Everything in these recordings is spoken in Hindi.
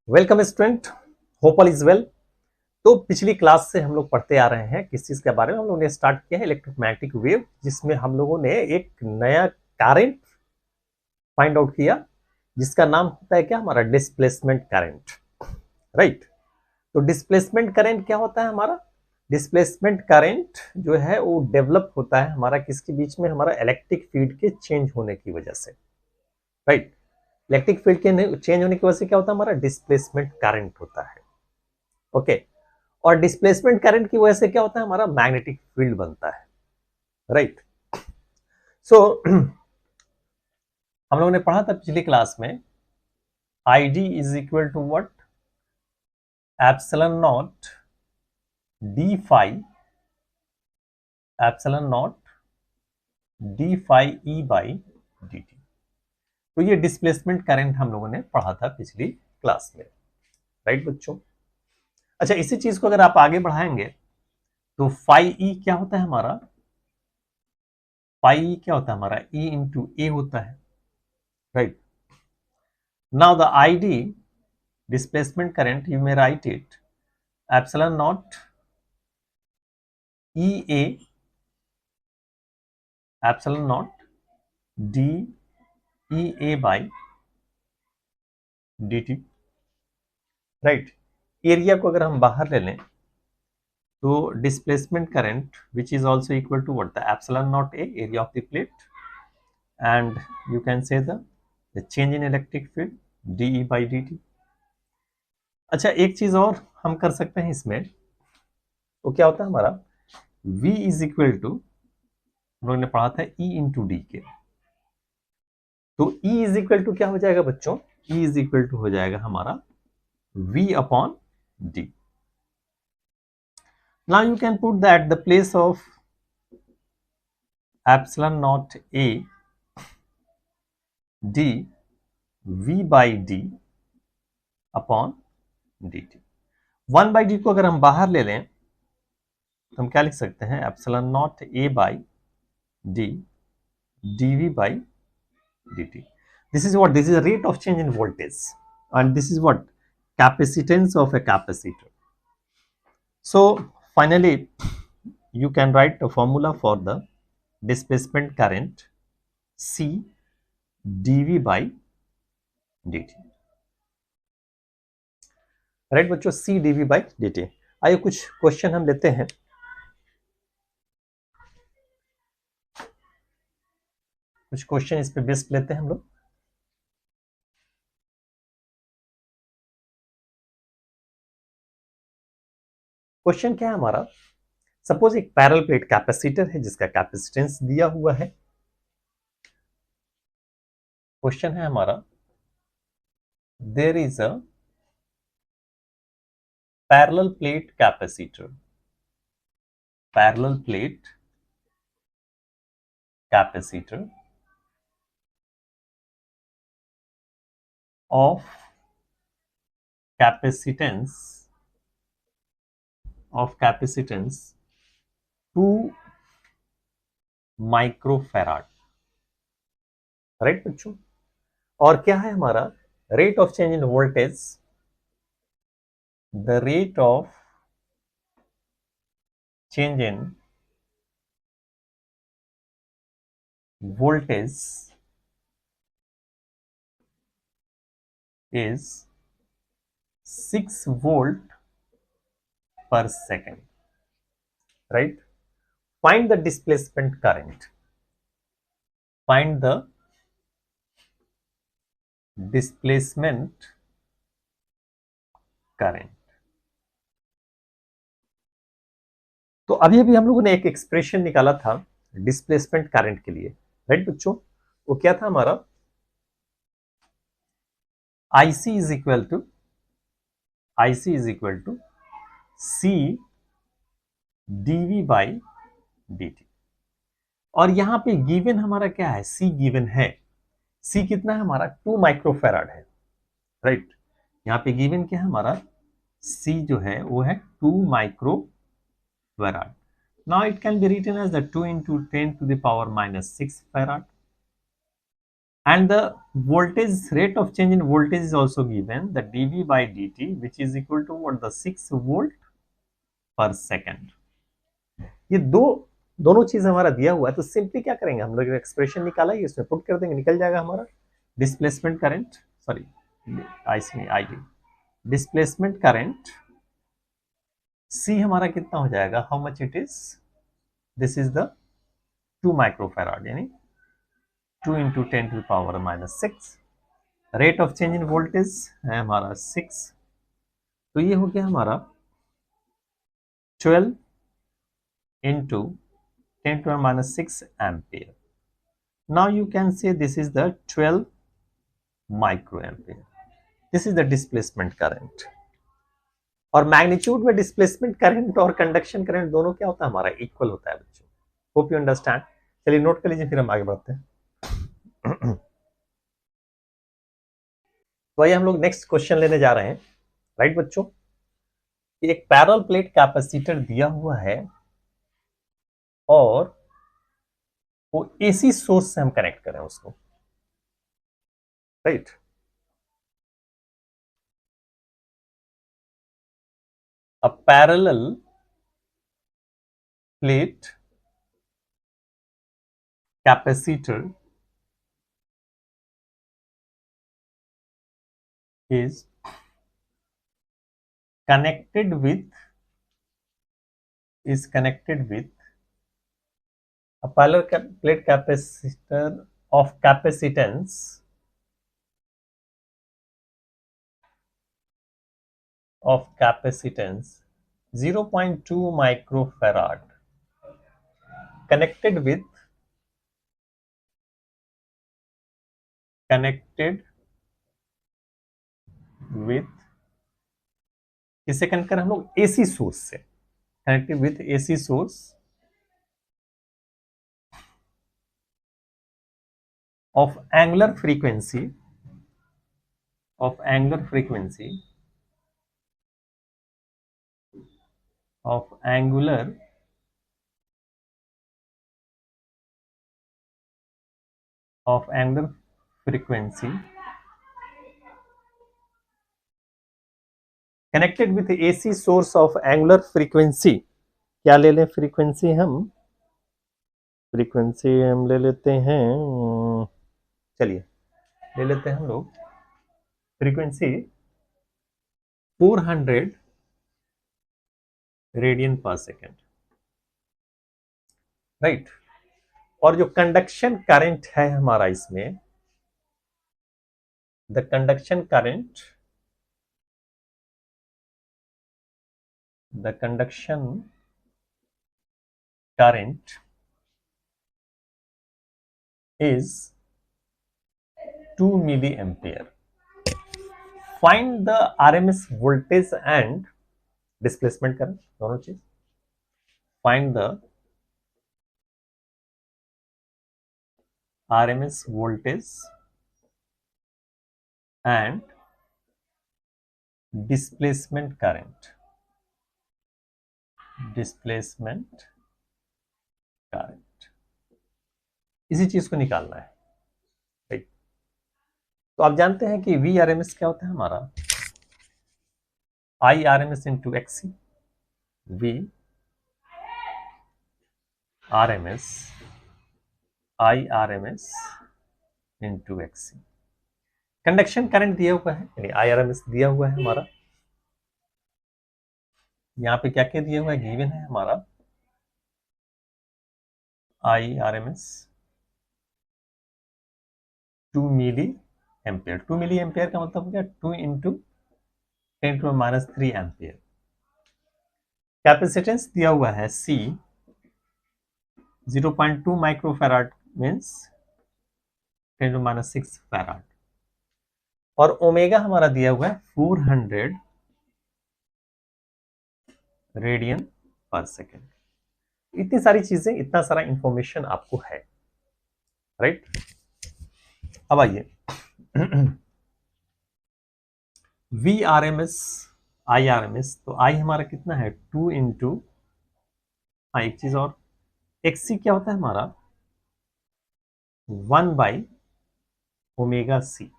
Welcome student, hope all is well. तो पिछली क्लास से हम लोग पढ़ते आ रहे हैं किस चीज के बारे में। हम लोगों ने स्टार्ट किया है इलेक्ट्रोमैग्नेटिक वेव, जिसमें हम लोगों ने एक नया करंट फाइंड आउट किया जिसका नाम होता है क्या, हमारा डिस्प्लेसमेंट करंट। राइट। तो डिस्प्लेसमेंट करंट क्या होता है हमारा? डिस्प्लेसमेंट करंट जो है वो डेवलप होता है हमारा किसके बीच में, हमारा इलेक्ट्रिक फील्ड के चेंज होने की वजह से। राइट। इलेक्ट्रिक फील्ड के चेंज होने की वजह से क्या होता है, हमारा डिस्प्लेसमेंट करंट होता है। ओके। और डिस्प्लेसमेंट करंट की वजह से क्या होता है, हमारा मैग्नेटिक फील्ड बनता है। राइट। सो हम लोगों ने पढ़ा था पिछली क्लास में, I D is equal to what, epsilon naught D phi, epsilon naught D phi E by D T. तो ये डिस्प्लेसमेंट करंट हम लोगों ने पढ़ा था पिछली क्लास में। राइट बच्चों। अच्छा, इसी चीज को अगर आप आगे बढ़ाएंगे तो फाई ई क्या होता है हमारा, फाई ई क्या होता है हमारा, ई इंटू ए होता है। Right. Now the ID displacement current, you may write it epsilon naught EA epsilon naught DEA by dt। Right. Area को अगर हम बाहर ले लें तो displacement current which is also equal to what, the epsilon naught A, area of the plate, and you can say the change in electric field DE by dt। अच्छा, एक चीज और हम कर सकते हैं इसमें, तो क्या होता है हमारा V इज इक्वल टू, हम लोगों ने पढ़ा था E इंटू डी के। तो E इज इक्वल टू क्या हो जाएगा बच्चों, E इज इक्वल टू हो जाएगा हमारा V upon D. Now you can put that the place of epsilon not A D V by D upon D T. 1 by D को अगर हम बाहर ले लें तो हम क्या लिख सकते हैं, epsilon not A by D dV by dt। This is what, this is a rate of change in voltage, and this is what, capacitance of a capacitor. So finally you can write the formula for the displacement current, C dV by dt। Right बच्चों, C dV by dt। आइए कुछ क्वेश्चन हम लेते हैं। कुछ क्वेश्चन इस पे बेस्ड लेते हैं हम लोग। क्वेश्चन क्या है हमारा, सपोज एक पैरेलल प्लेट कैपेसिटर है जिसका कैपेसिटेंस दिया हुआ है। क्वेश्चन है हमारा, there is a parallel plate capacitor, parallel plate capacitor of capacitance 2 microfarad. Right बच्चों। और क्या है हमारा rate of change in voltage, the rate of change in voltage is 6 volt per second। right। find the displacement current, find the displacement current। तो अभी अभी हम लोगों ने एक एक्सप्रेशन निकाला था डिस्प्लेसमेंट करंट के लिए। राइट बच्चों, वो क्या था हमारा, IC is equal to, IC is equal to C dV by dt। और यहां पे गिवन हमारा क्या है, C गिवन है। C कितना है हमारा, 2 माइक्रोफैराड है। राइट। यहाँ पे गिवन क्या है हमारा, C जो है वो है 2 microfarad. Now it can be written as the 2 into 10 to the power minus 6 farad, and the voltage rate of change in voltage is also given, the dv by dt, which is equal to what, the 6 volt per second. ये दोनों चीज हमारा दिया हुआ है, तो सिंपली क्या करेंगे हम लोग, एक्सप्रेशन निकाला है इसमें पुट कर देंगे, निकल जाएगा हमारा displacement current, sorry I D, displacement current C हमारा कितना हो जाएगा, how much it is, this is the 2 microfarad, यानी 2 into 10 to power minus 6, rate of change in voltage है हमारा 6, तो ये हो गया हमारा 12 into 10 to the minus 6 ampere. Now you can say this is the 12 microampere. This is the displacement current. और मैग्नीट्यूड में डिस्प्लेसमेंट करंट और कंडक्शन करंट दोनों क्या होता है हमारा, इक्वल होता है बच्चों। Hope you understand. चलिए नोट कर लीजिए, फिर हम आगे बढ़ते हैं। तो आइए हम लोग नेक्स्ट क्वेश्चन लेने जा रहे हैं, राइट बच्चों। एक पैरेलल प्लेट कैपेसिटर दिया हुआ है और वो एसी सोर्स से हम कनेक्ट करें उसको, right. A parallel plate capacitor is connected with a parallel plate capacitor of capacitance 0.2 microfarad connected with किससे कनेक्ट करें हम लोग, एसी सोर्स से, connected with AC source of angular frequency of angular frequency connected with AC source of angular frequency। क्या ले लें फ्रीक्वेंसी, हम ले लेते हैं, चलिए ले लेते हैं हम लोग फ्रीक्वेंसी 400 रेडियन पर सेकेंड, राइट। और जो कंडक्शन करंट है हमारा इसमें, the conduction current is 2 milliampere. Find the RMS voltage and displacement current, दोनों चीज। Find the RMS voltage and displacement current। इसी चीज को निकालना है, राइट। तो आप जानते हैं कि VRMS क्या होता है हमारा, IRMS into XC, VRMS IRMS into XC। Conduction current दिया हुआ है, यानी IRMS दिया हुआ है हमारा, यहाँ पे क्या क्या दिया हुआ है, गिवन है हमारा IRMS 2 milli ampere. 2 milli ampere का मतलब हो गया 2 into 10 to minus 3 ampere. Capacitance दिया हुआ है C 0.2 microfarad means 10 to minus 6 farad, और ओमेगा हमारा दिया हुआ है 400 रेडियन पर सेकेंड। इतनी सारी चीजें, इतना सारा इंफॉर्मेशन आपको है, राइट। अब आइए VRMS IRMS, तो I हमारा कितना है 2 इंटू, हाँ एक चीज और, XC क्या होता है हमारा 1 बाई ओमेगा सी,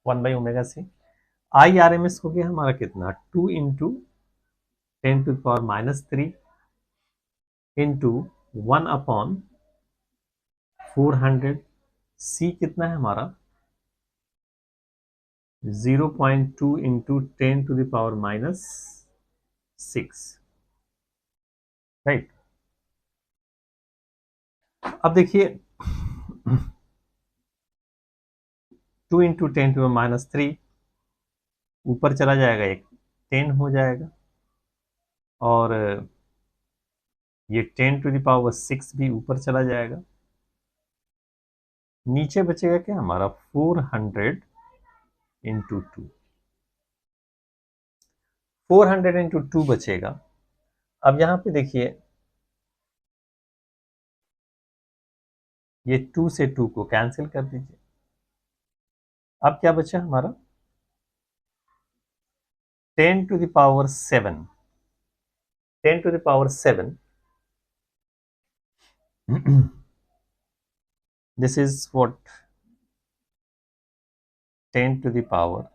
1/ओमेगा सी। आई आर एम एस हो गया हमारा कितना, 2 × 10⁻³ इंटू 1/400। सी कितना है हमारा, 0.2 × 10⁻⁶, राइट। अब देखिए 2 × 10⁻³ ऊपर चला जाएगा, एक 10 हो जाएगा, और ये 10⁻⁶ भी ऊपर चला जाएगा। नीचे बचेगा क्या हमारा, 400 × 2, 400 × 2 बचेगा। अब यहां पे देखिए, ये 2 से 2 को कैंसिल कर दीजिए। अब क्या बचा हमारा, 10⁻⁷, 10⁻⁷, this is what 10⁻⁷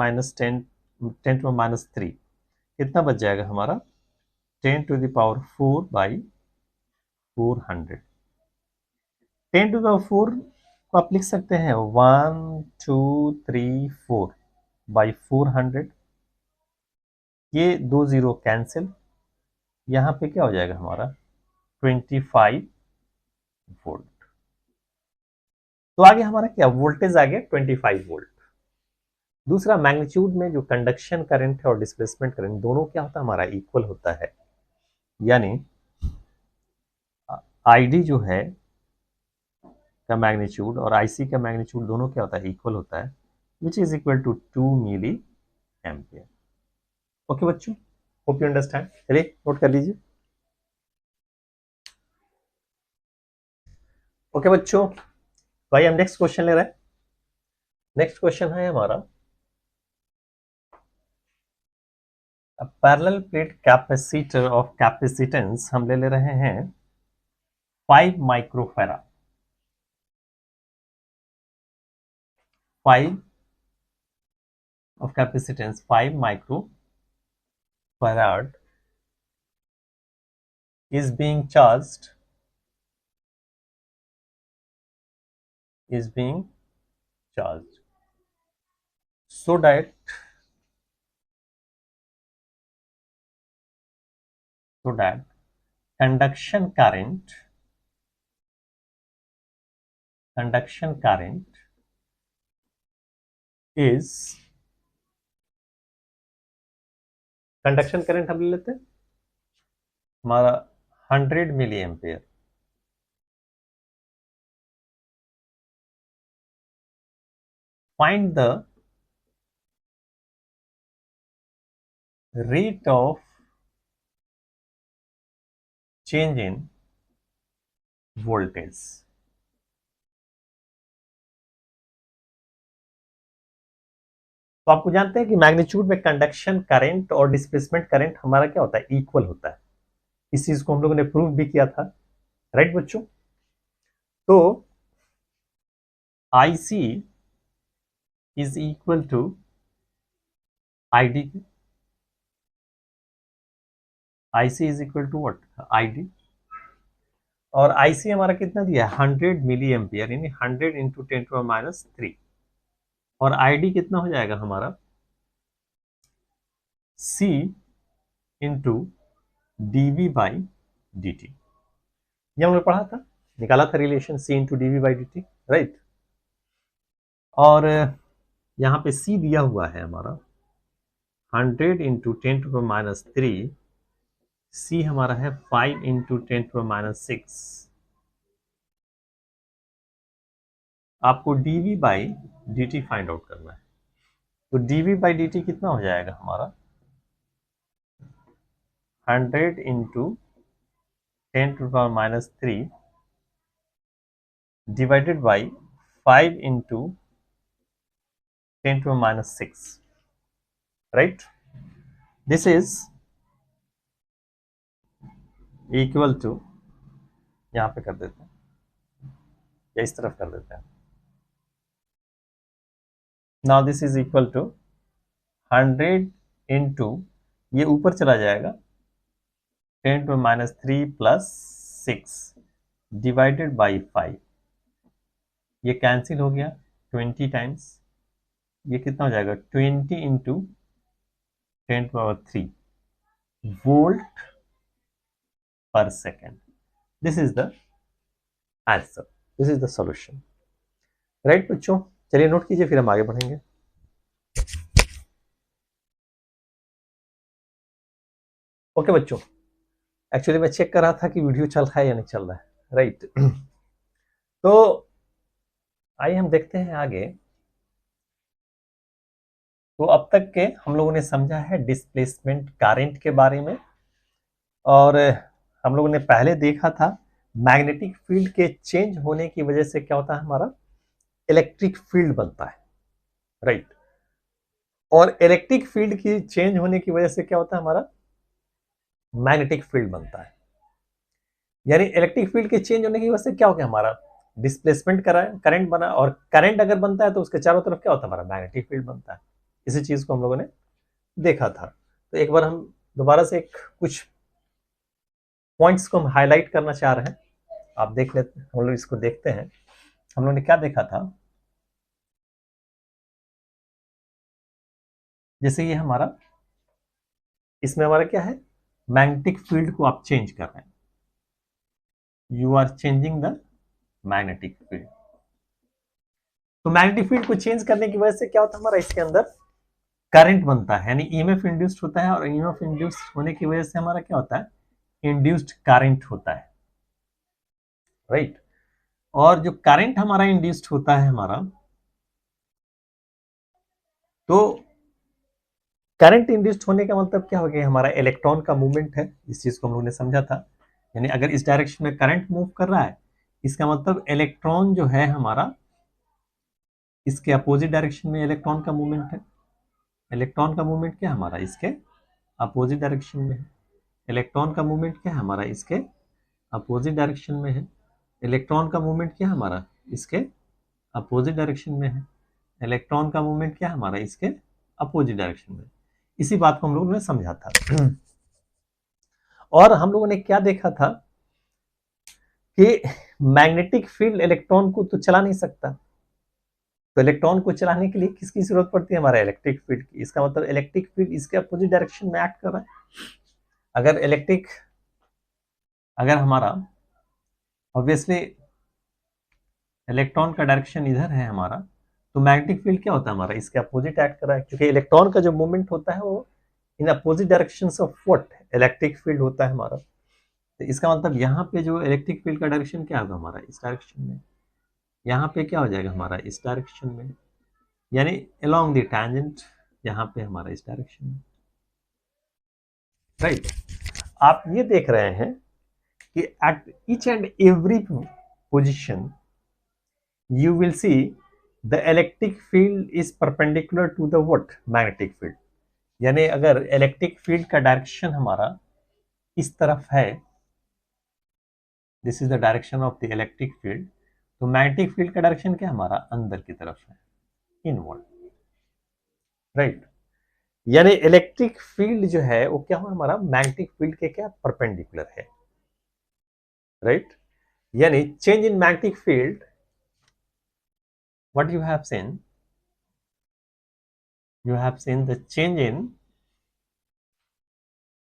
minus 10⁻³ कितना बच जाएगा हमारा, 10⁻⁴/400। 10⁻⁴ को आप लिख सकते हैं 1 2 3 4/400। ये 2 0 कैंसिल, यहाँ पे क्या हो जाएगा हमारा, 25 वोल्ट। तो आगे हमारा क्या वोल्टेज आ गया, 25 वोल्ट। दूसरा, मैग्नीट्यूड में जो कंडक्शन करंट है और डिस्प्लेसमेंट करंट दोनों क्या होता है हमारा, इक्वल होता है। यानी आईडी जो है का मैग्नीट्यूड और आईसी का मैग्नीट्यूड दोनों क्या होता है, इक्वल होता है, which is equal to 2 milli ampere. Okay बच्चों, होप यू अंडरस्टैंड। चलिए नोट कर लीजिए। ओके बच्चों, भाई हम नेक्स्ट क्वेश्चन ले रहे हैं। नेक्स्ट क्वेश्चन है हमारा, parallel plate capacitor of capacitance हम ले रहे हैं 5 microfarad. 5 of capacitance 5 microfarad is being charged so that conduction current is, conduction current हम ले लेते हैं हमारा 100 milli ampere. Find the rate of change in voltage। तो आपको जानते हैं कि मैग्नीट्यूड में कंडक्शन करंट और डिस्प्लेसमेंट करंट हमारा क्या होता है, इक्वल होता है। इस चीज को हम लोगों ने प्रूव भी किया था, राइट बच्चों। तो IC is equal to ID, IC is equal to what, ID। और IC हमारा कितना दिया है, 100 मिली एम्पियर, यानी 100 × 10⁻³ और ID कितना हो जाएगा हमारा, C × dV/dt। ये हमने पढ़ा था, निकाला था रिलेशन C × dV/dt, राइट। और यहाँ पे C दिया हुआ है हमारा 100 × 10⁻³ C हमारा है 5 × 10⁻⁶। आपको dV/dt फाइंड आउट करना है। तो dV/dt कितना हो जाएगा हमारा, 100 × 10⁻³ divided by 5 × 10⁻⁶, right? This is equal to, यहाँ पे कर देते हैं या इस तरफ कर देते हैं। Now this is equal to 100 into, ये ऊपर चला जाएगा 10⁻³ प्लस 6 डिवाइडेड बाई 5, ये कैंसिल हो गया 20 टाइम्स, ये कितना हो जाएगा 20 इंटू 10⁻³ वोल्ट पर second. This is the answer, this is the solution. Right बच्चों, चलिए नोट कीजिए, फिर हम आगे बढ़ेंगे। ओके बच्चों, एक्चुअली मैं चेक कर रहा था कि वीडियो चल रहा है या नहीं चल रहा है। राइट तो आइए हम देखते हैं आगे। तो अब तक के हम लोगों ने समझा है डिस्प्लेसमेंट करंट के बारे में, और हम लोगों ने पहले देखा था मैग्नेटिक फील्ड के चेंज होने की वजह से क्या होता है, हमारा इलेक्ट्रिक फील्ड बनता है। राइट, और इलेक्ट्रिक फील्ड की चेंज होने की वजह से क्या होता है, हमारा मैग्नेटिक फील्ड बनता है। यानी इलेक्ट्रिक फील्ड के चेंज होने की वजह से क्या हो गया, हमारा डिस्प्लेसमेंट करंट बना, और करंट अगर बनता है तो उसके चारों तरफ क्या होता है, हमारा मैग्नेटिक फील्ड बनता है। इसी चीज को हम लोगों ने देखा था। तो एक बार हम दोबारा से कुछ पॉइंट्स को हम हाईलाइट करना चाह रहे हैं, आप देख लेते हैं, हम लोग इसको देखते हैं। हम लोगों ने क्या देखा था, जैसे ये हमारा, इसमें हमारा क्या है, मैग्नेटिक फील्ड को आप चेंज कर रहे हैं, you are changing the magnetic field. तो मैग्नेटिक फील्ड को चेंज करने की वजह से क्या होता है, हमारा इसके अंदर करंट बनता है, यानी ईएमएफ इंड्यूस्ड होता है, और ईएमएफ इंड्यूस्ड होने की वजह से हमारा क्या होता है, इंड्यूस्ड करंट होता है। राइट, और जो करंट हमारा इंड्यूस्ड होता है हमारा, तो करंट इंड्यूस्ड होने का मतलब क्या हो गया, हमारा इलेक्ट्रॉन का मूवमेंट है। इस चीज को हम लोगों ने समझा था, यानी अगर इस डायरेक्शन में करंट मूव कर रहा है, इसका मतलब इलेक्ट्रॉन जो है हमारा, इसके अपोजिट डायरेक्शन में इलेक्ट्रॉन का मूवमेंट है। इलेक्ट्रॉन का मूवमेंट क्या है हमारा, इसके अपोजिट डायरेक्शन में है। इलेक्ट्रॉन का मूवमेंट क्या है हमारा, इसके अपोजिट डायरेक्शन में है। इलेक्ट्रॉन का मूवमेंट क्या है हमारा, इसके अपोजिट डायरेक्शन में है। इलेक्ट्रॉन का मूवमेंट क्या है हमारा, इसके अपोजिट डायरेक्शन में। इसी बात को हम लोगों ने समझा था। और हम लोगों ने क्या देखा था कि मैग्नेटिक फील्ड इलेक्ट्रॉन को तो चला नहीं सकता, तो इलेक्ट्रॉन को चलाने के लिए किसकी जरूरत पड़ती है, हमारा इलेक्ट्रिक फील्ड की। इसका मतलब इलेक्ट्रिक फील्ड इसके अपोजिट डायरेक्शन में एक्ट कर रहा है। अगर हमारा ऑब्वियसली इलेक्ट्रॉन का डायरेक्शन इधर है हमारा, तो मैग्नेटिक फील्ड क्या होता है हमारा, इसके अपोजिट एक्ट कर रहा है, क्योंकि इलेक्ट्रॉन का जो मूवमेंट होता है वो in opposite direction of what, electric field होता है हमारा। तो इसका मतलब यहाँ पे जो इलेक्ट्रिक फील्ड का डायरेक्शन क्या होगा हमारा, इस डायरेक्शन में। यहाँ पे क्या हो जाएगा हमारा, इस डायरेक्शन में, यानी अलोंग द टैंजेंट, यहाँ पे हमारा इस डायरेक्शन में। राइट, आप ये देख रहे हैं कि at each and every position you will see the electric field is perpendicular to the what, magnetic field। यानी अगर इलेक्ट्रिक फील्ड का डायरेक्शन हमारा इस तरफ है, this is the direction of the electric field, तो मैग्नेटिक फील्ड का डायरेक्शन क्या हमारा अंदर की तरफ है, इनवर्ड। राइट, यानी इलेक्ट्रिक फील्ड जो है वो क्या हुआ हमारा, मैग्नेटिक फील्ड के क्या परपेंडिकुलर है। राइट, यानी change in magnetic field, what you have seen, you have seen the change in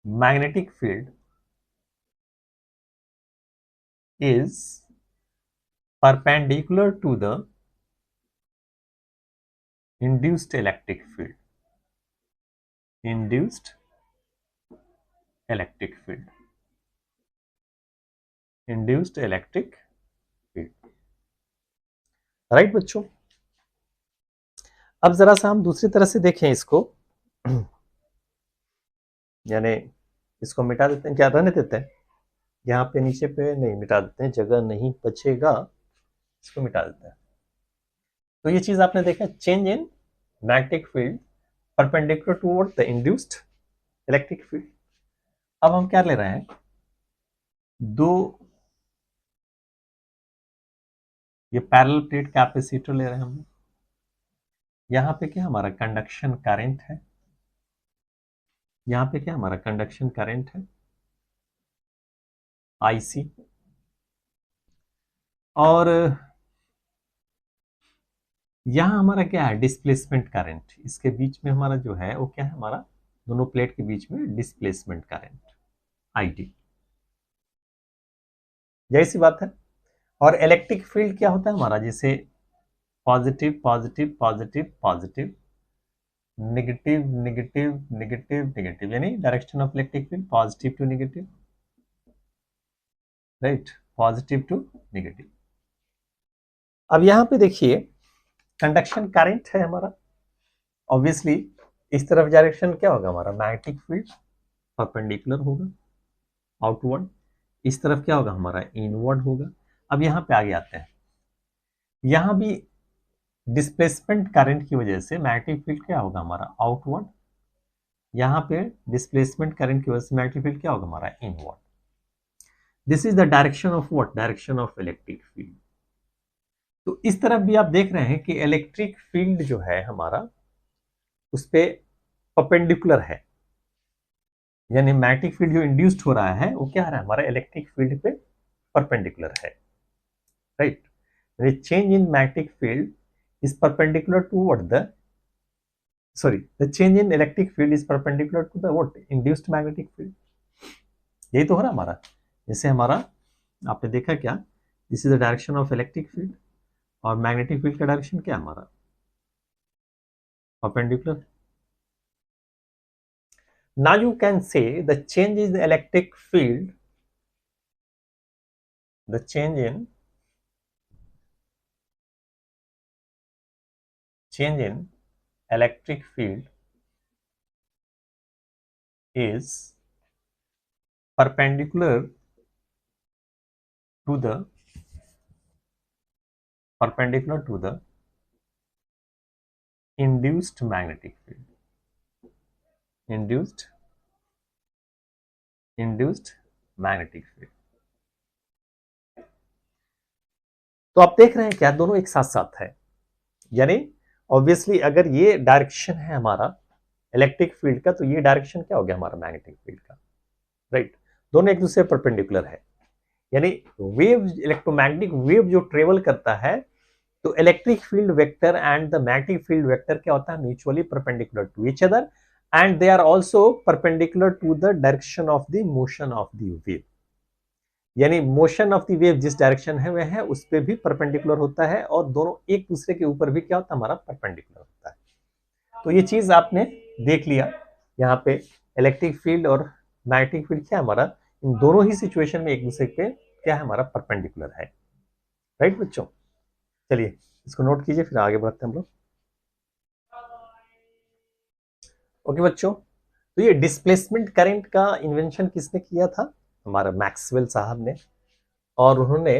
magnetic field is perpendicular to the induced electric field, induced electric field, induced electric field। Right बच्चों, अब जरा सा हम दूसरी तरह से देखें इसको, यानी इसको मिटा देते हैं, क्या रहने देते हैं, यहाँ पे नीचे पे नहीं, मिटा देते हैं, जगह नहीं बचेगा, इसको मिटा देते हैं। तो ये चीज आपने देखा, change in magnetic field perpendicular toward the induced electric field. अब हम क्या ले रहे हैं, दो ये पैरेलल प्लेट कैपेसिटर ले रहे हैं हम लोग। यहाँ पे क्या हमारा कंडक्शन करंट है, यहाँ पे क्या हमारा कंडक्शन करंट है IC, और यहाँ हमारा क्या है डिस्प्लेसमेंट करंट। इसके बीच में हमारा जो है वो क्या है, हमारा दोनों प्लेट के बीच में डिस्प्लेसमेंट करंट IT। यही सी बात है। और इलेक्ट्रिक फील्ड क्या होता है हमारा, जैसे positive positive positive positive, negative negative negative negative, यानी direction of electric field positive to negative, right, positive to negative. अब यहां पे देखिए कंडक्शन करंट है हमारा, ऑब्वियसली इस तरफ डायरेक्शन क्या होगा हमारा, मैग्नेटिक फील्ड परपेंडिकुलर होगा आउटवर्ड, इस तरफ क्या होगा हमारा इनवर्ड होगा। अब यहाँ पे आगे आते हैं, यहाँ भी डिस्प्लेसमेंट करंट की वजह से मैग्नेटिक फील्ड क्या होगा हमारा आउटवर्ड, यहाँ पे डिस्प्लेसमेंट करंट की वजह से मैग्नेटिक फील्ड क्या होगा हमारा inward. This is the direction of what, direction of electric field. तो इस तरफ भी आप देख रहे हैं कि इलेक्ट्रिक फील्ड जो है हमारा उस पे परपेंडिकुलर है, यानी मैग्नेटिक फील्ड जो इंड्यूस्ड हो रहा है वो क्या है हमारा इलेक्ट्रिक फील्ड पे परपेंडिकुलर है, right. Change in magnetic field is perpendicular to what the, sorry, the change in electric field is perpendicular to the what, induced magnetic field। यही तो हो रहा हमारा, जैसे हमारा आपने देखा क्या, this is the direction of electric field और मैग्नेटिक फील्ड का डायरेक्शन क्या हमारा perpendicular. Now you can say the change in electric field, the change in electric field is perpendicular to the induced magnetic field, induced magnetic field। तो आप देख रहे हैं क्या दोनों एक साथ साथ है, यानी ऑब्वियसली अगर ये डायरेक्शन है हमारा इलेक्ट्रिक फील्ड का तो ये डायरेक्शन क्या हो गया हमारा मैग्नेटिक फील्ड का, राइट। दोनों एक दूसरे परपेंडिकुलर है, यानी वेव, इलेक्ट्रोमैग्नेटिक वेव जो ट्रेवल करता है तो electric field vector and the magnetic field vector क्या होता है mutually perpendicular to each other and they are also perpendicular to the direction of the motion of the wave, यानी मोशन ऑफ द वेव जिस डायरेक्शन है वह है उस पर भी परपेंडिकुलर होता है और दोनों एक दूसरे के ऊपर भी क्या होता है हमारा परपेंडिकुलर होता है। तो ये चीज आपने देख लिया, यहाँ पे इलेक्ट्रिक फील्ड और मैग्नेटिक फील्ड क्या हमारा इन दोनों ही सिचुएशन में एक दूसरे पे क्या है हमारा परपेंडिकुलर है, राइट बच्चों। चलिए इसको नोट कीजिए फिर आगे बढ़ते हैं हम लोग। ओके बच्चों, तो ये डिस्प्लेसमेंट करंट का इन्वेंशन किसने किया था, हमारा मैक्सवेल साहब ने, और उन्होंने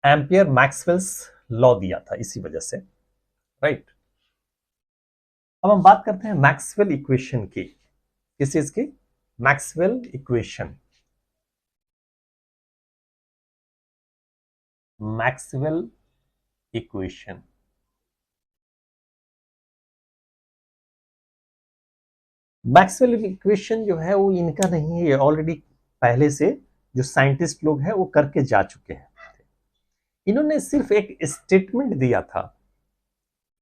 एम्पियर मैक्सवेल्स लॉ दिया था इसी वजह से, राइट। अब हम बात करते हैं मैक्सवेल इक्वेशन की, किस चीज की, Maxwell equation, Maxwell equation. Maxwell equation जो है वो इनका नहीं है, ये ऑलरेडी पहले से जो साइंटिस्ट लोग हैं वो करके जा चुके हैं। इन्होंने सिर्फ एक स्टेटमेंट दिया था,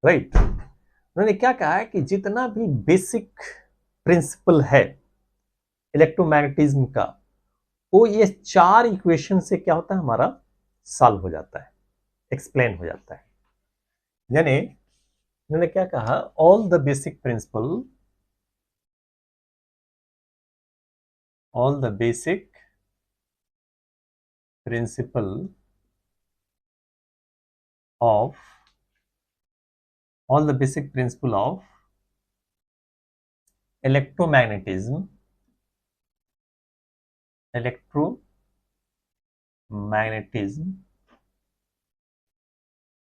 राइट। उन्होंने क्या कहा है कि जितना भी बेसिक प्रिंसिपल है इलेक्ट्रोमैग्नेटिज्म का वो ये चार इक्वेशन से क्या होता है हमारा सॉल्व हो जाता है, एक्सप्लेन हो जाता है। यानी इन्होंने क्या कहा, all the basic principle, all the basic principle of all the basic principle of electromagnetism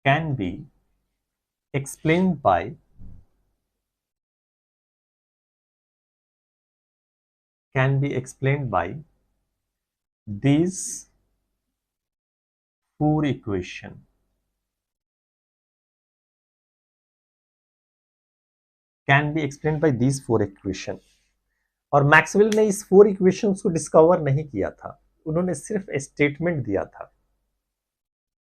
can be explained by these four equation can be explain by these four equation. और मैक्सवेल ने इस फोर इक्वेशंस को डिस्कवर नहीं किया था, उन्होंने सिर्फ स्टेटमेंट दिया था,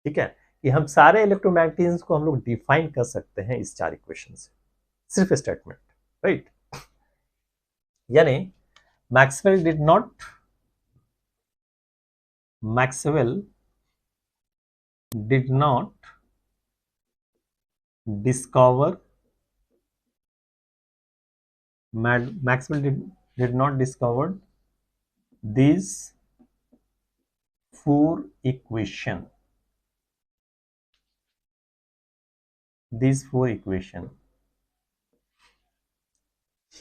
ठीक है, कि हम सारे इलेक्ट्रोमैग्नेटिज्म को हम लोग डिफाइन कर सकते हैं इस चार इक्वेशन से, सिर्फ स्टेटमेंट, राइट। यानी Maxwell did not discover Maxwell did not discover these four equation. These four equation.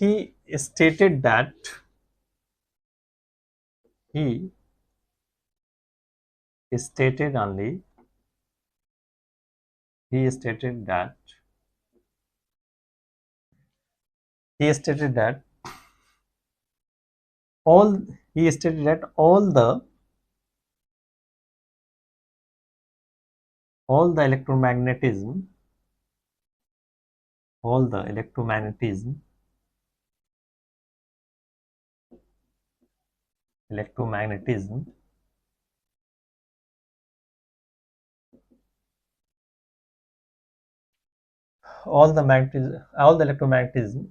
He stated that he stated only. He stated that he stated that all he stated that all the electromagnetism all the electromagnetism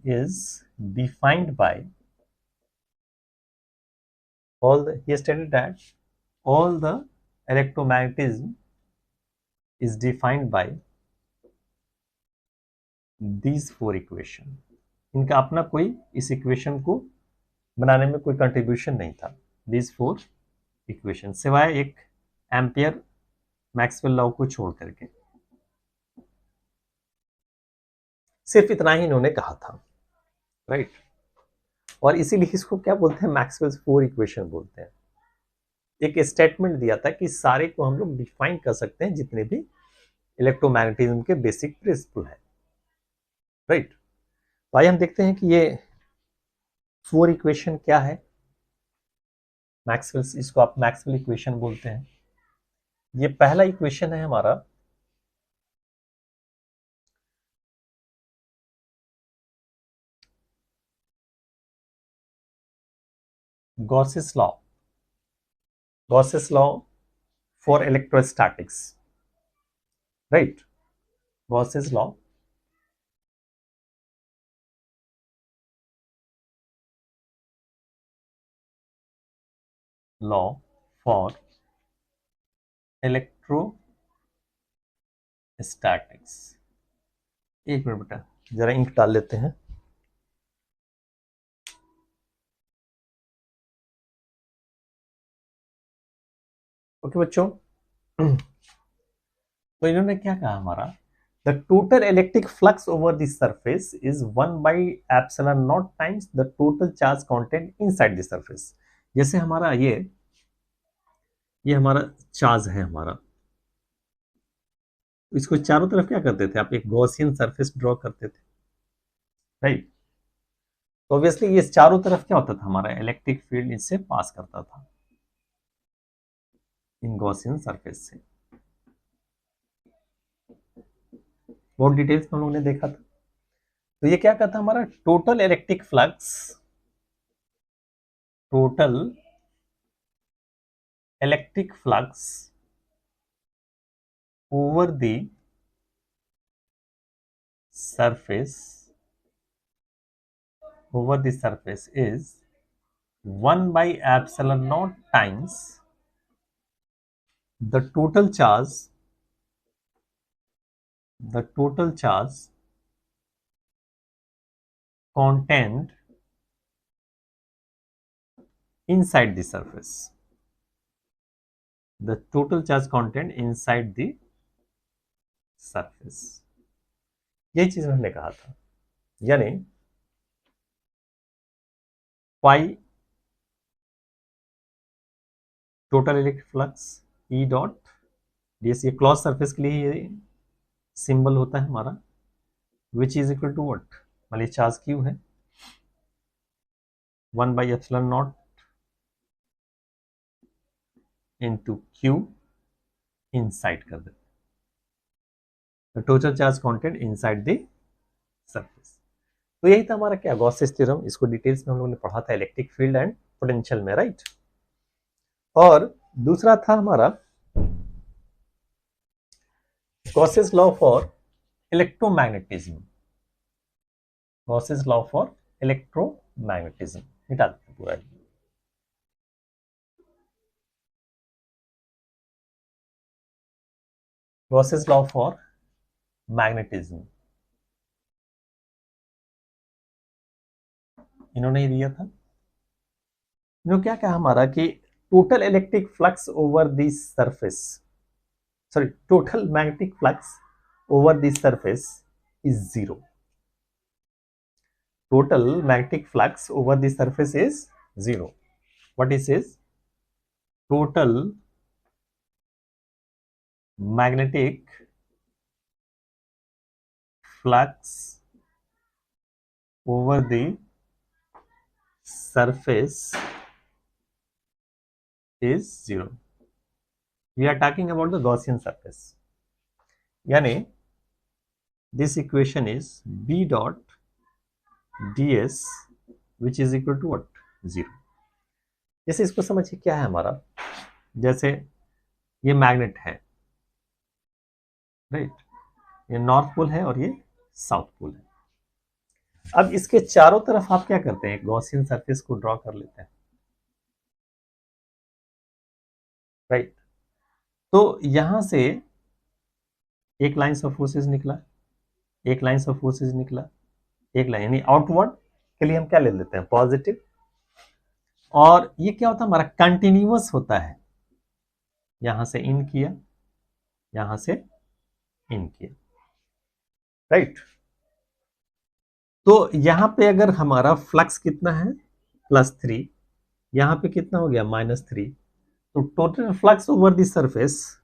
is defined by he stated that all the electromagnetism is defined by these four equation। इनका अपना कोई इस इक्वेशन को बनाने में कोई कंट्रीब्यूशन नहीं था, these four इक्वेशन, सिवाय एक एम्पियर मैक्सवेल लॉ को छोड़ करके। सिर्फ इतना ही इन्होंने कहा था, राइट। और इसीलिए इसको क्या बोलते हैं, मैक्सवेल्स फोर इक्वेशन बोलते हैं। एक स्टेटमेंट दिया था कि सारे को हम लोग डिफाइन कर सकते हैं, जितने भी इलेक्ट्रोमैग्नेटिज्म के बेसिक प्रिंसिपल है, राइट। तो आइए हम देखते हैं कि ये फोर इक्वेशन क्या है। मैक्सवेल्स, इसको आप मैक्सवेल इक्वेशन बोलते हैं। ये पहला इक्वेशन है हमारा Gauss's law for electrostatics, right. Gauss's law for electrostatics. एक मिनट बेटा, जरा इंक डाल लेते हैं। ओके बच्चों, तो इन्होंने क्या कहा हमारा, the total electric flux over the surface is 1/ε0 times the total charge content inside the surface. जैसे हमारा ये हमारा चार्ज है हमारा, इसको चारों तरफ क्या करते थे आप, एक गॉसियन सरफेस ड्रॉ करते थे, राइट। तो ऑब्वियसली ये चारों तरफ क्या होता था, हमारा इलेक्ट्रिक फील्ड इससे पास करता था, इन गॉसियन सरफेस से। बहुत डिटेल्स में हम लोगों ने देखा था। तो ये क्या कहता है, हमारा total electric flux over the surface is 1/ε0 times the total charge contained inside the surface, the total charge contained inside the surface। यही चीज हमने कहा था, यानी phi total electric flux E dot d S, ये क्लॉज सरफेस के लिए ये सिंबल होता है हमारा, which is equal to what, मान चार्ज क्यू है 1/ε0 into Q इनसाइड कर देते हैं, total charge content inside the surface. तो यही था हमारा क्या, गॉसेस थ्योरम। इसको डिटेल्स में हम लोगों ने पढ़ा था इलेक्ट्रिक फील्ड एंड पोटेंशियल में, राइट। और दूसरा था हमारा Gauss's law for electromagnetism. Gauss's law for electromagnetism मिटा देते हैं पूरा। गॉसेस लॉ फॉर मैग्नेटिज्म इन्होंने ही दिया था। इन्होंने क्या कहा हमारा कि total electric flux over the surface, sorry, total magnetic flux over the surface is zero. Total magnetic flux over the surface is zero. What it says? Total magnetic flux over the surface is zero. We are talking about the Gaussian surface. यानी this equation is B dot ds which is equal to what? Zero. जैसे इसको समझिए क्या है हमारा, जैसे ये मैग्नेट है, राइट, ये नॉर्थ पोल है और ये साउथ पोल है। अब इसके चारों तरफ आप क्या करते हैं, गॉसियन सरफेस को ड्रॉ कर लेते हैं, राइट। तो यहां से एक लाइन ऑफ फोर्सेस निकला, एक लाइन ऑफ फोर्सेस निकला, एक लाइन, यानी आउटवर्ड के लिए हम क्या ले लेते हैं, पॉजिटिव। और ये क्या होता है हमारा, कंटिन्यूअस होता है। यहां से इन किया, यहां से इन किया, राइट। तो यहां पे अगर हमारा फ्लक्स कितना है, +3, यहां पे कितना हो गया, -3, तो total flux over the surface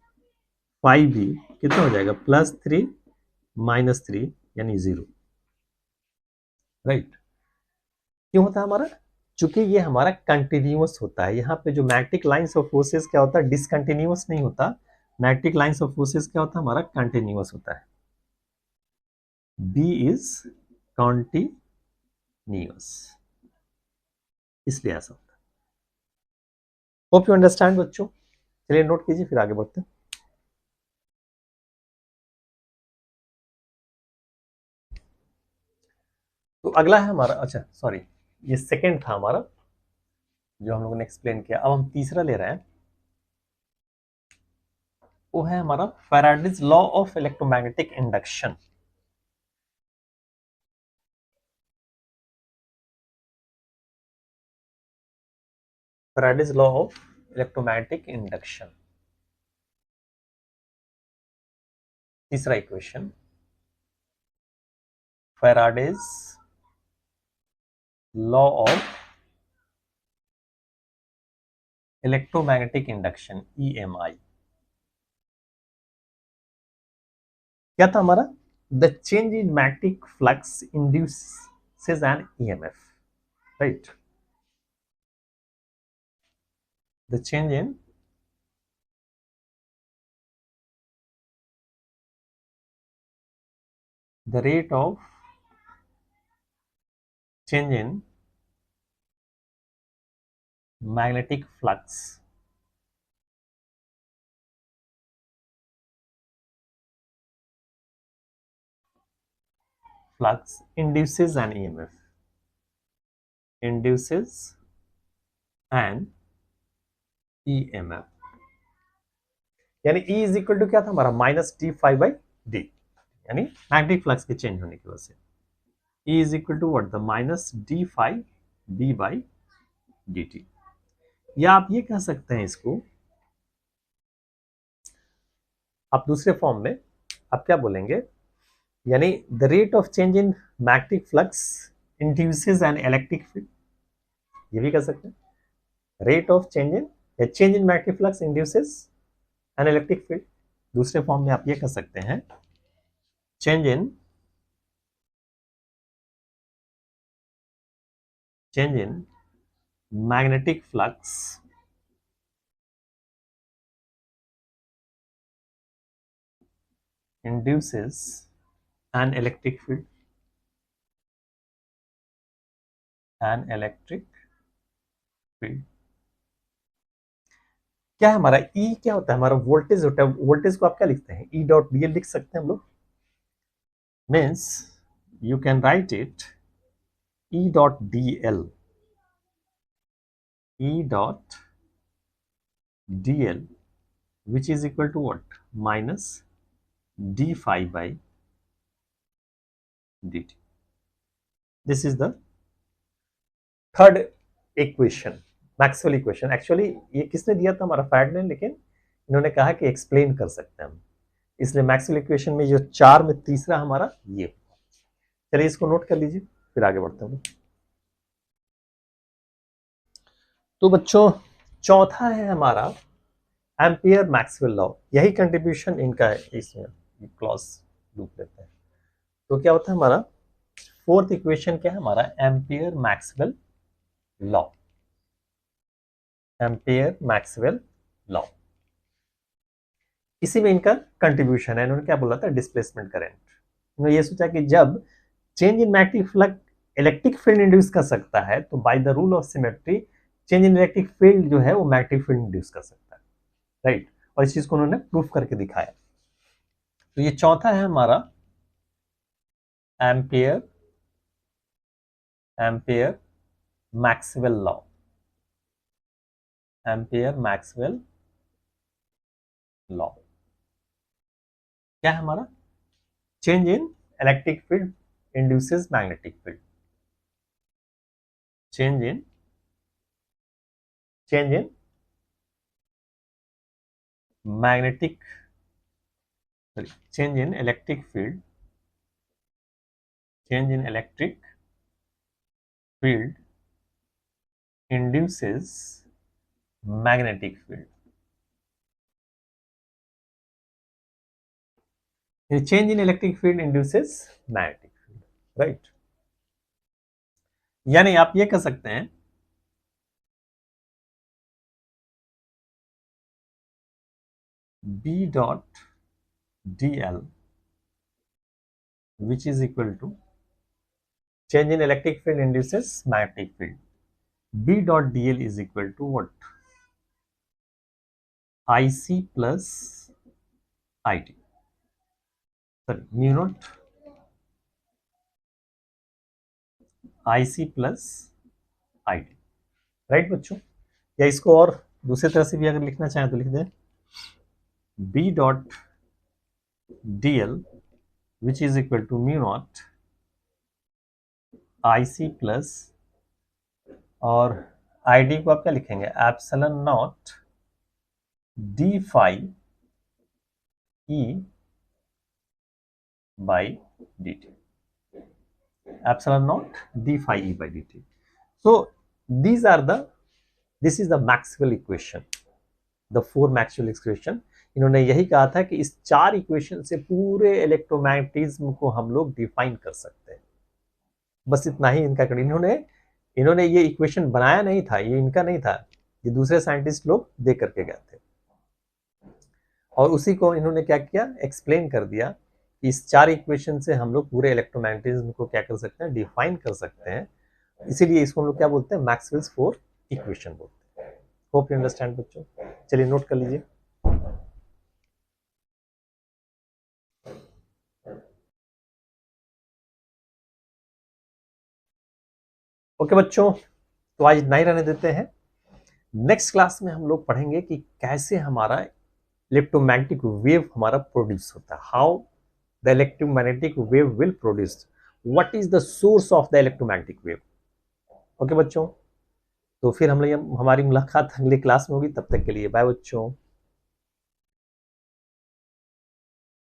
5b कितना हो जाएगा, +3 -3 यानी 0, राइट। क्यों होता है हमारा, चूंकि ये हमारा कंटिन्यूअस होता है। यहाँ पे जो मैग्नेटिक लाइंस ऑफ फोर्सेस क्या होता है, डिसकंटिन्यूअस नहीं होता। मैग्नेटिक लाइंस ऑफ फोर्सेस क्या होता है हमारा, कंटिन्यूअस होता है। B इज कॉन्टिन्यूअस, इसलिए ऐसा होता है। होप यू अंडरस्टैंड बच्चों। चलिए नोट कीजिए, फिर आगे बढ़ते हैं। तो अगला है हमारा, अच्छा सॉरी, ये सेकेंड था हमारा जो हम लोगों ने एक्सप्लेन किया। अब हम तीसरा ले रहे हैं, वो है हमारा Faraday's law of electromagnetic induction. Faraday's law of electromagnetic induction, तीसरा equation, Faraday's law of electromagnetic induction, EMI। क्या था हमारा, the change in magnetic flux induces an EMF, right. The change in the rate of change in magnetic flux induces an EMF, induces an EMF। यानी E इज इक्वल टू क्या था हमारा, -d∅/d, यानी मैग्नेटिक फ्लक्स के चेंज होने की वजह से E is equal to what, the -d∅d/dt। या आप ये कह सकते हैं इसको, आप दूसरे फॉर्म में आप क्या बोलेंगे, यानी the rate of change in magnetic flux induces an electric field, ये भी कह सकते हैं। रेट ऑफ चेंज इन, या change in magnetic flux induces an electric field. दूसरे फॉर्म में आप ये कह सकते हैं, change in magnetic flux induces an electric field, an electric field। क्या है हमारा E, क्या होता है हमारा वोल्टेज होता है। वोल्टेज को आप क्या लिखते हैं, E डॉट dl लिख सकते हैं हम लोग। Means you can write it E dot dl, E dot dl which is equal to what, minus d phi by dt। this is the third equation, Maxwell equation. Actually ये किसने दिया था, हमारा फैराडे ने, लेकिन इन्होंने कहा कि एक्सप्लेन कर सकते हैं हम, इसलिए मैक्सवेल इक्वेशन में जो चार में तीसरा हमारा ये। चलिए इसको नोट कर लीजिए, फिर आगे बढ़ते हैं। तो बच्चों चौथा है हमारा एम्पियर मैक्सवेल लॉ, यही कंट्रीब्यूशन इनका है, इसमें क्लॉज लूप लेते हैं। तो क्या होता है हमारा फोर्थ इक्वेशन, क्या है हमारा ampere Maxwell law, ampere Maxwell law. इसी में इनका कंट्रीब्यूशन है। इन्होंने क्या बोला था, डिस्प्लेसमेंट करंट। इन्होंने ये सोचा कि जब change in magnetic flux electric field induce कर सकता है, तो by the rule of symmetry change in electric field जो है वो मैग्नेटिक फील्ड इंड्यूस कर सकता है, राइट। और इस चीज को उन्होंने प्रूफ करके दिखाया। तो ये चौथा है हमारा ampere Maxwell law, ampere Maxwell law. क्या है हमारा, change in electric field induces magnetic field, change in magnetic, change in electric field, change in electric field induces magnetic field। change in electric field induces magnetic field, right। यानी आप ये कह सकते हैं B dot dl which is equal to change in electric field induces magnetic field। B dot dl is equal to what, IC plus IT, sorry, mu naught IC plus IT, right बच्चों। या इसको और दूसरी तरह से भी अगर लिखना चाहें तो लिख दें B dot dl which is equal to mu naught IC plus, और ID को आप क्या लिखेंगे, epsilon naught D phi E by dt, epsilon naught d phi E by dt। So this is the Maxwell equation, the four Maxwell equation। इन्होंने यही कहा था कि इस चार इक्वेशन से पूरे इलेक्ट्रोमैग्नेटिज्म को हम लोग डिफाइन कर सकते हैं। बस इतना ही इनका इन्होंने ये इक्वेशन बनाया नहीं था, ये इनका नहीं था, ये दूसरे साइंटिस्ट लोग दे करके गए थे, और उसी को इन्होंने क्या किया, एक्सप्लेन कर दिया। इस चार इक्वेशन से हम लोग पूरे इलेक्ट्रोमैग्नेटिज्म को क्या कर सकते हैं, डिफाइन कर सकते हैं। इसीलिए इसको हम लोग क्या बोलते हैं, मैक्सवेल्स फोर इक्वेशन बोलते हैं। होप यू अंडरस्टैंड बच्चों। चलिए नोट कर लीजिए। ओके बच्चों, तो आज नहीं रहने देते हैं। नेक्स्ट क्लास में हम लोग पढ़ेंगे कि कैसे हमारा इलेक्ट्रोमैग्नेटिक वेव हमारा प्रोड्यूस होता है, how the electromagnetic wave will produce, what is the source of the electromagnetic wave. Okay बच्चों, तो फिर हमारी मुलाकात अगली क्लास में होगी। तब तक के लिए बाय बच्चों।